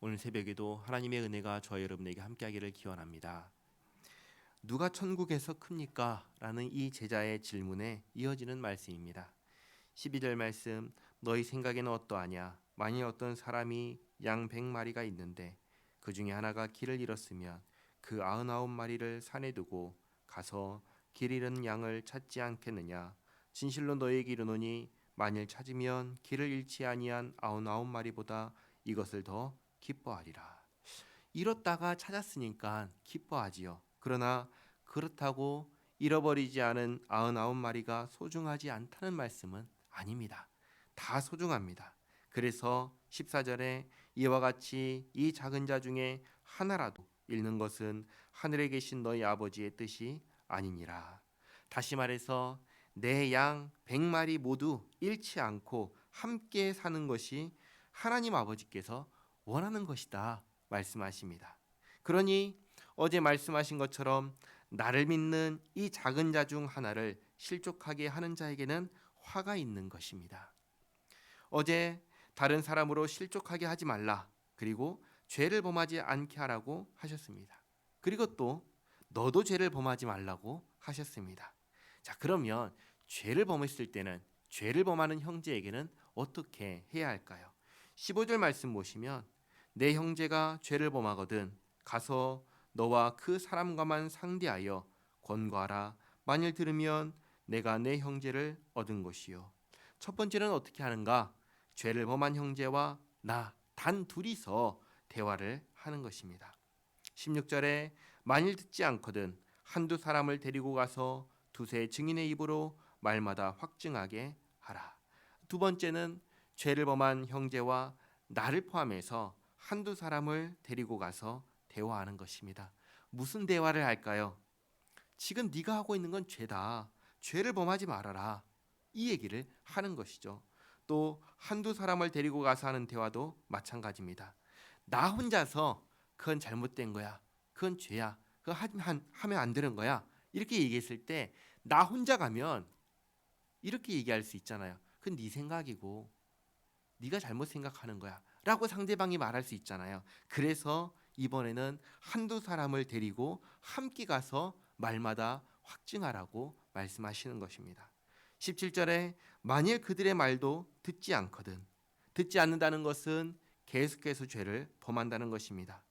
오늘 새벽에도 하나님의 은혜가 저와 여러분에게 함께하기를 기원합니다. 누가 천국에서 큽니까? 라는 이 제자의 질문에 이어지는 말씀입니다. 12절 말씀, 너희 생각에는 어떠하냐? 만일 어떤 사람이 양 100마리가 있는데 그 중에 하나가 길을 잃었으면 그 99마리를 산에 두고 가서 길 잃은 양을 찾지 않겠느냐? 진실로 너희에게 이르노니 만일 찾으면 길을 잃지 아니한 99마리보다 이것을 더 기뻐하리라. 잃었다가 찾았으니까 기뻐하지요. 그러나 그렇다고 잃어버리지 않은 99마리가 소중하지 않다는 말씀은 아닙니다. 다 소중합니다. 그래서 14절에 이와 같이 이 작은 자 중에 하나라도 잃는 것은 하늘에 계신 너희 아버지의 뜻이 아니니라. 다시 말해서 내 양 100마리 모두 잃지 않고 함께 사는 것이 하나님 아버지께서 원하는 것이다 말씀하십니다. 그러니 어제 말씀하신 것처럼 나를 믿는 이 작은 자 중 하나를 실족하게 하는 자에게는 화가 있는 것입니다. 어제 다른 사람으로 실족하게 하지 말라. 그리고 죄를 범하지 않게 하라고 하셨습니다. 그리고 또 너도 죄를 범하지 말라고 하셨습니다. 자, 그러면 죄를 범했을 때는 죄를 범하는 형제에게는 어떻게 해야 할까요? 15절 말씀 보시면 내 형제가 죄를 범하거든 가서 너와 그 사람과만 상대하여 권고하라. 만일 들으면 내가 내 형제를 얻은 것이요. 첫 번째는 어떻게 하는가? 죄를 범한 형제와 나 단 둘이서 대화를 하는 것입니다. 16절에 만일 듣지 않거든 한두 사람을 데리고 가서 두세 증인의 입으로 말마다 확증하게 하라. 두 번째는 죄를 범한 형제와 나를 포함해서 한두 사람을 데리고 가서 대화하는 것입니다. 무슨 대화를 할까요? 지금 네가 하고 있는 건 죄다. 죄를 범하지 말아라. 이 얘기를 하는 것이죠. 또 한두 사람을 데리고 가서 하는 대화도 마찬가지입니다. 나 혼자서 그건 잘못된 거야. 그건 죄야. 그거 하면 안 되는 거야. 이렇게 얘기했을 때 나 혼자 가면 이렇게 얘기할 수 있잖아요. 그건 네 생각이고 네가 잘못 생각하는 거야. 라고 상대방이 말할 수 있잖아요. 그래서 이번에는 한두 사람을 데리고 함께 가서 말마다 확증하라고 말씀하시는 것입니다. 17절에 만일 그들의 말도 듣지 않거든. 듣지 않는다는 것은 계속해서 죄를 범한다는 것입니다.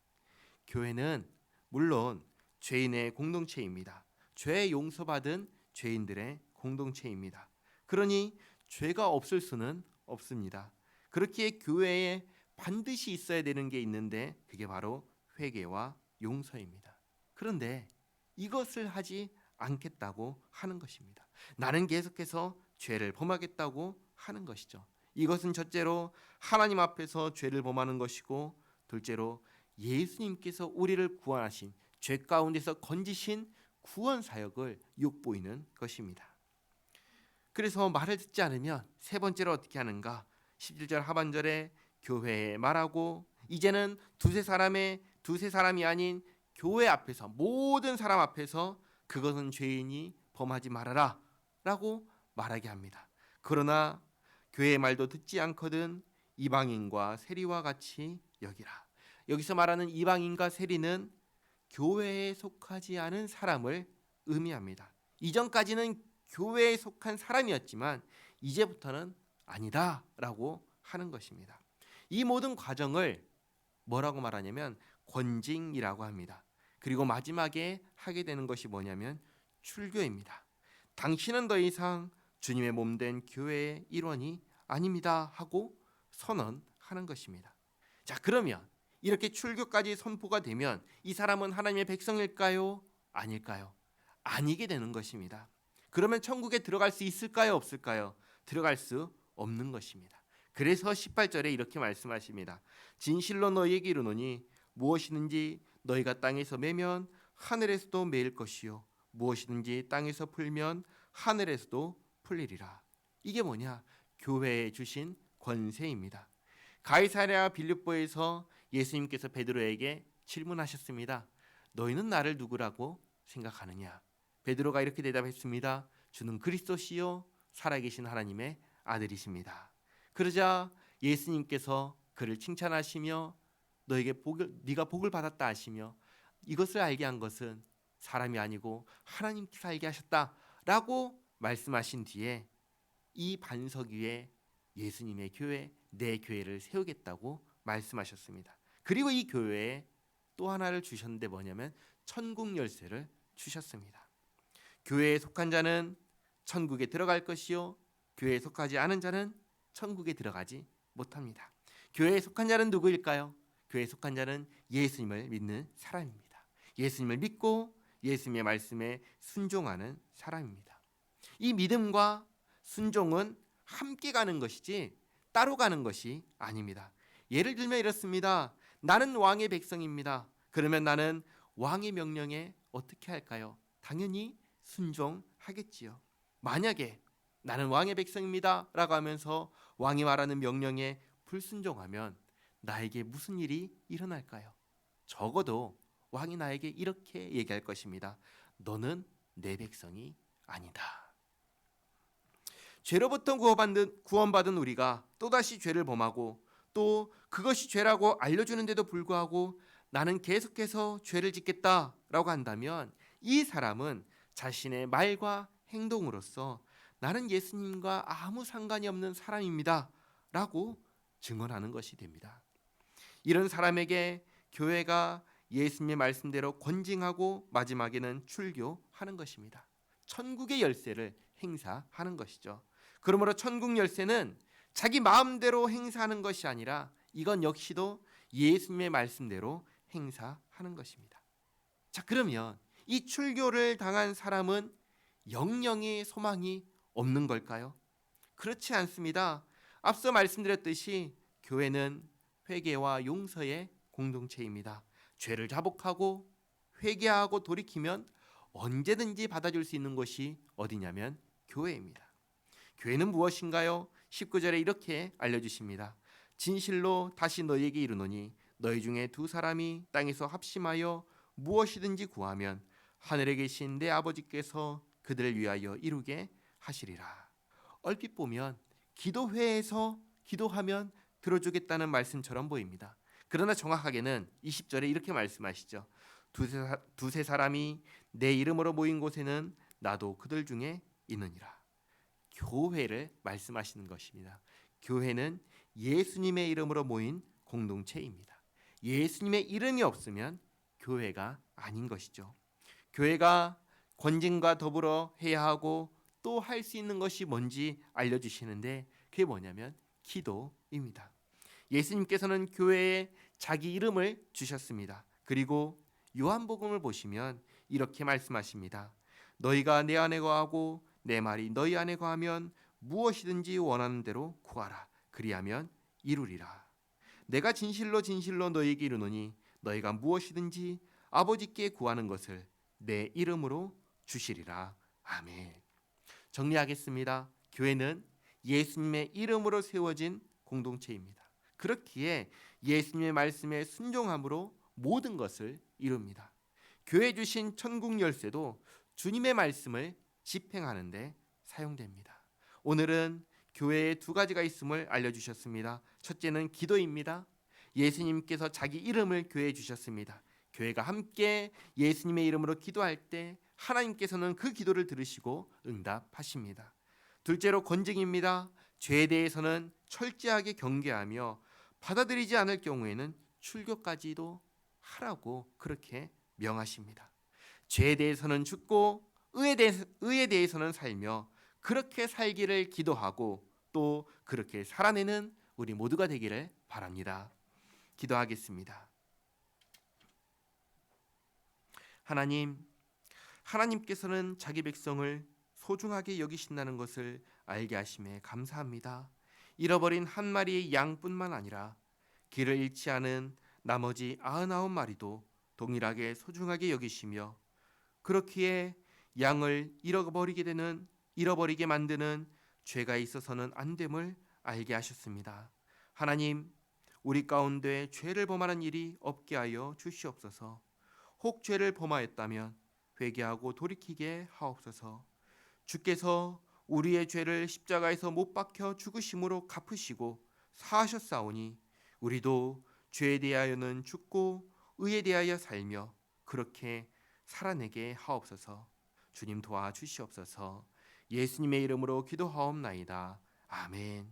교회는 물론 죄인의 공동체입니다. 죄 용서받은 죄인들의 공동체입니다. 그러니 죄가 없을 수는 없습니다. 그렇기에 교회에 반드시 있어야 되는 게 있는데 그게 바로 회개와 용서입니다. 그런데 이것을 하지 않겠다고 하는 것입니다. 나는 계속해서 죄를 범하겠다고 하는 것이죠. 이것은 첫째로 하나님 앞에서 죄를 범하는 것이고 둘째로 예수님께서 우리를 구원하신 죄 가운데서 건지신 구원 사역을 욕보이는 것입니다. 그래서 말을 듣지 않으면 세 번째로 어떻게 하는가? 11절 하반절에 교회에 말하고 이제는 두세 사람이 아닌 교회 앞에서 모든 사람 앞에서 그것은 죄인이 범하지 말아라 라고 말하게 합니다. 그러나 교회의 말도 듣지 않거든 이방인과 세리와 같이 여기라. 여기서 말하는 이방인과 세리는 교회에 속하지 않은 사람을 의미합니다. 이전까지는 교회에 속한 사람이었지만 이제부터는 아니다라고 하는 것입니다. 이 모든 과정을 뭐라고 말하냐면 권징이라고 합니다. 그리고 마지막에 하게 되는 것이 뭐냐면 출교입니다. 당신은 더 이상 주님의 몸된 교회의 일원이 아닙니다 하고 선언하는 것입니다. 자, 그러면 이렇게 출교까지 선포가 되면 이 사람은 하나님의 백성일까요? 아닐까요? 아니게 되는 것입니다. 그러면 천국에 들어갈 수 있을까요? 없을까요? 들어갈 수 없는 것입니다. 그래서 18절에 이렇게 말씀하십니다. 진실로 너희에게 이르노니 무엇이든지 너희가 땅에서 매면 하늘에서도 매일 것이요 무엇이든지 땅에서 풀면 하늘에서도 풀리리라. 이게 뭐냐? 교회에 주신 권세입니다. 가이사랴 빌립보에서 예수님께서 베드로에게 질문하셨습니다. 너희는 나를 누구라고 생각하느냐? 베드로가 이렇게 대답했습니다. 주는 그리스도시요 살아계신 하나님의 아들이십니다. 그러자 예수님께서 그를 칭찬하시며 네가 복을 받았다 하시며 이것을 알게 한 것은 사람이 아니고 하나님께서 알게 하셨다라고 말씀하신 뒤에 이 반석 위에 예수님의 교회, 내 교회를 세우겠다고 말씀하셨습니다. 그리고 이 교회에 또 하나를 주셨는데 뭐냐면 천국 열쇠를 주셨습니다. 교회에 속한 자는 천국에 들어갈 것이요 교회에 속하지 않은 자는 천국에 들어가지 못합니다. 교회에 속한 자는 누구일까요? 교회에 속한 자는 예수님을 믿는 사람입니다. 예수님을 믿고 예수님의 말씀에 순종하는 사람입니다. 이 믿음과 순종은 함께 가는 것이지 따로 가는 것이 아닙니다. 예를 들면 이렇습니다. 나는 왕의 백성입니다. 그러면 나는 왕의 명령에 어떻게 할까요? 당연히 순종하겠지요. 만약에 나는 왕의 백성입니다 라고 하면서 왕이 말하는 명령에 불순종하면 나에게 무슨 일이 일어날까요? 적어도 왕이 나에게 이렇게 얘기할 것입니다. 너는 내 백성이 아니다. 죄로부터 구원받은 우리가 또다시 죄를 범하고 또 그것이 죄라고 알려주는데도 불구하고 나는 계속해서 죄를 짓겠다라고 한다면 이 사람은 자신의 말과 행동으로서 나는 예수님과 아무 상관이 없는 사람입니다 라고 증언하는 것이 됩니다. 이런 사람에게 교회가 예수님의 말씀대로 권징하고 마지막에는 출교하는 것입니다. 천국의 열쇠를 행사하는 것이죠. 그러므로 천국 열쇠는 자기 마음대로 행사하는 것이 아니라 이건 역시도 예수님의 말씀대로 행사하는 것입니다. 자, 그러면 이 출교를 당한 사람은 영영의 소망이 없는 걸까요? 그렇지 않습니다. 앞서 말씀드렸듯이 교회는 회개와 용서의 공동체입니다. 죄를 자복하고 회개하고 돌이키면 언제든지 받아줄 수 있는 곳이 어디냐면 교회입니다. 교회는 무엇인가요? 19절에 이렇게 알려주십니다. 진실로 다시 너희에게 이르노니 너희 중에 두 사람이 땅에서 합심하여 무엇이든지 구하면 하늘에 계신 내 아버지께서 그들을 위하여 이루게 하시리라. 얼핏 보면 기도회에서 기도하면 들어주겠다는 말씀처럼 보입니다. 그러나 정확하게는 20절에 이렇게 말씀하시죠. 두세 사람이 내 이름으로 모인 곳에는 나도 그들 중에 있느니라. 교회를 말씀하시는 것입니다. 교회는 예수님의 이름으로 모인 공동체입니다. 예수님의 이름이 없으면 교회가 아닌 것이죠. 교회가 권징과 더불어 해야 하고 또 할 수 있는 것이 뭔지 알려주시는데 그게 뭐냐면 기도입니다. 예수님께서는 교회에 자기 이름을 주셨습니다. 그리고 요한복음을 보시면 이렇게 말씀하십니다. 너희가 내 안에 거하고 내 말이 너희 안에 거하면 무엇이든지 원하는 대로 구하라. 그리하면 이루리라. 내가 진실로 진실로 너희에게 이르노니 너희가 무엇이든지 아버지께 구하는 것을 내 이름으로 주시리라. 아멘. 정리하겠습니다. 교회는 예수님의 이름으로 세워진 공동체입니다. 그렇기에 예수님의 말씀에 순종함으로 모든 것을 이룹니다. 교회 주신 천국 열쇠도 주님의 말씀을 집행하는 데 사용됩니다. 오늘은 교회에 두 가지가 있음을 알려주셨습니다. 첫째는 기도입니다. 예수님께서 자기 이름을 교회에 주셨습니다. 교회가 함께 예수님의 이름으로 기도할 때 하나님께서는 그 기도를 들으시고 응답하십니다. 둘째로 권징입니다. 죄에 대해서는 철저하게 경계하며 받아들이지 않을 경우에는 출교까지도 하라고 그렇게 명하십니다. 죄에 대해서는 죽고 의에 대해서는 살며 그렇게 살기를 기도하고 또 그렇게 살아내는 우리 모두가 되기를 바랍니다. 기도하겠습니다. 하나님께서는 자기 백성을 소중하게 여기신다는 것을 알게 하심에 감사합니다. 잃어버린 한 마리의 양뿐만 아니라 길을 잃지 않은 나머지 99마리도 동일하게 소중하게 여기시며 그렇기에 양을 잃어버리게 만드는 죄가 있어서는 안 됨을 알게 하셨습니다. 하나님, 우리 가운데 죄를 범하는 일이 없게 하여 주시옵소서. 혹 죄를 범하였다면 회개하고 돌이키게 하옵소서. 주께서 우리의 죄를 십자가에서 못 박혀 죽으심으로 갚으시고 사하셨사오니 우리도 죄에 대하여는 죽고 의에 대하여 살며 그렇게 살아내게 하옵소서. 주님 도와주시옵소서. 예수님의 이름으로 기도하옵나이다. 아멘.